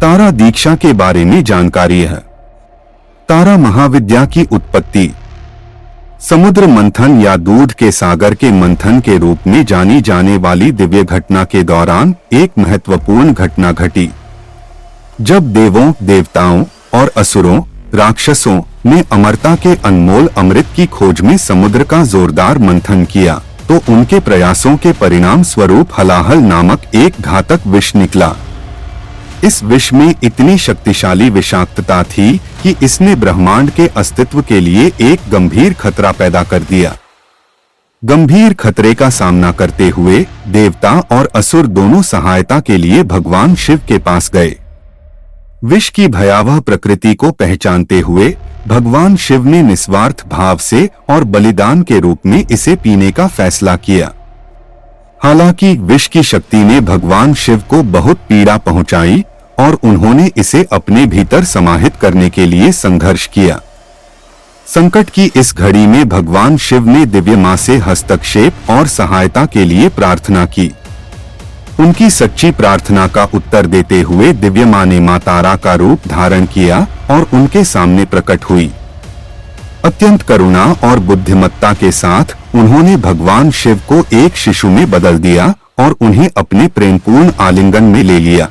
तारा दीक्षा के बारे में जानकारी है। तारा महाविद्या की उत्पत्ति समुद्र मंथन या दूध के सागर के मंथन के रूप में जानी जाने वाली दिव्य घटना के दौरान एक महत्वपूर्ण घटना घटी, जब देवों, देवताओं और असुरों, राक्षसों ने अमरता के अनमोल अमृत की खोज में समुद्र का जोरदार मंथन किया, तो उनके प्रयासों के परिणाम स्वरूप हलाहल नामक एक घातक विष निकला। इस विष में इतनी शक्तिशाली विषाक्तता थी कि इसने ब्रह्मांड के अस्तित्व के लिए एक गंभीर खतरा पैदा कर दिया। गंभीर खतरे का सामना करते हुए देवता और असुर दोनों सहायता के लिए भगवान शिव के पास गए। विष की भयावह प्रकृति को पहचानते हुए भगवान शिव ने निस्वार्थ भाव से और बलिदान के रूप में इसे पीने का फैसला किया। हालांकि विष की शक्ति ने भगवान शिव को बहुत पीड़ा पहुंचाई और उन्होंने इसे अपने भीतर समाहित करने के लिए संघर्ष किया। संकट की इस घड़ी में भगवान शिव ने दिव्य मां से हस्तक्षेप और सहायता के लिए प्रार्थना की। उनकी सच्ची प्रार्थना का उत्तर देते हुए दिव्य मां ने मां तारा का रूप धारण किया और उनके सामने प्रकट हुई। अत्यंत करुणा और बुद्धिमत्ता के साथ उन्होंने भगवान शिव को एक शिशु में बदल दिया और उन्हें अपने प्रेमपूर्ण आलिंगन में ले लिया।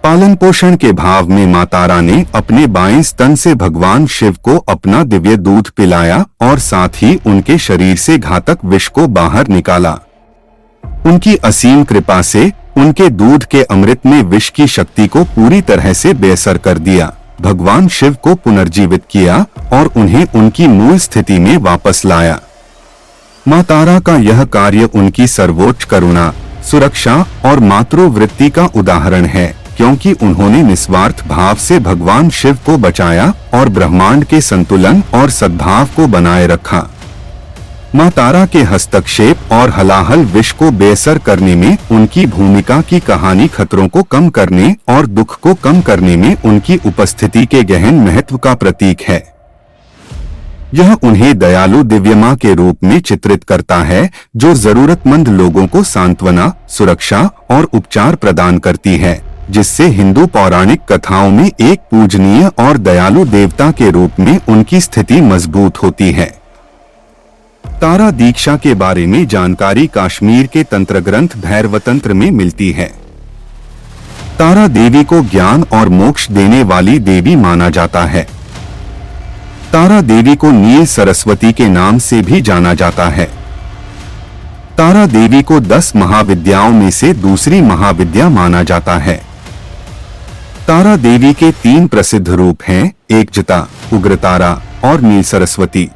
पालन पोषण के भाव में मां तारा ने अपने बाएं स्तन से भगवान शिव को अपना दिव्य दूध पिलाया और साथ ही उनके शरीर से घातक विष को बाहर निकाला। उनकी असीम कृपा से उनके दूध के अमृत ने विष की शक्ति को पूरी तरह से बेअसर कर दिया, भगवान शिव को पुनर्जीवित किया और उन्हें उनकी मूल स्थिति में वापस लाया। मां तारा का यह कार्य उनकी सर्वोच्च करुणा, सुरक्षा और मातृवृत्ति का उदाहरण है, क्योंकि उन्होंने निस्वार्थ भाव से भगवान शिव को बचाया और ब्रह्मांड के संतुलन और सद्भाव को बनाए रखा। मां तारा के हस्तक्षेप और हलाहल विष को बेअसर करने में उनकी भूमिका की कहानी खतरों को कम करने और दुख को कम करने में उनकी उपस्थिति के गहन महत्व का प्रतीक है। यह उन्हें दयालु दिव्य मां के रूप में चित्रित करता है, जो जरूरतमंद लोगों को सांत्वना, सुरक्षा और उपचार प्रदान करती है, जिससे हिंदू पौराणिक कथाओं में एक पूजनीय और दयालु देवता के रूप में उनकी स्थिति मजबूत होती है। तारा दीक्षा के बारे में जानकारी कश्मीर के तंत्र ग्रंथ भैरवतंत्र में मिलती है। तारा देवी को ज्ञान और मोक्ष देने वाली देवी माना जाता है। तारा देवी को नील सरस्वती के नाम से भी जाना जाता है। तारा देवी को 10 महाविद्याओं में से दूसरी महाविद्या माना जाता है। तारा देवी के 3 प्रसिद्ध रूप हैं, एकजता, उग्रतारा और नील सरस्वती।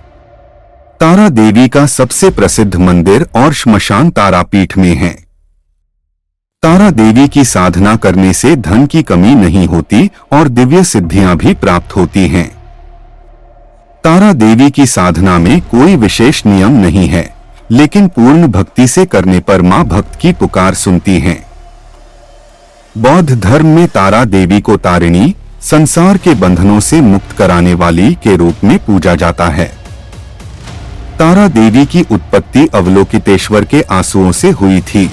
तारा देवी का सबसे प्रसिद्ध मंदिर और श्मशान तारापीठ में है। तारा देवी की साधना करने से धन की कमी नहीं होती और दिव्य सिद्धियां भी प्राप्त होती हैं। तारा देवी की साधना में कोई विशेष नियम नहीं है, लेकिन पूर्ण भक्ति से करने पर मां भक्त की पुकार सुनती हैं। बौद्ध धर्म में तारा देवी को तारिणी, संसार के बंधनों से मुक्त कराने वाली के रूप में पूजा जाता है। तारा देवी की उत्पत्ति अवलोकितेश्वर के आंसुओं से हुई थी।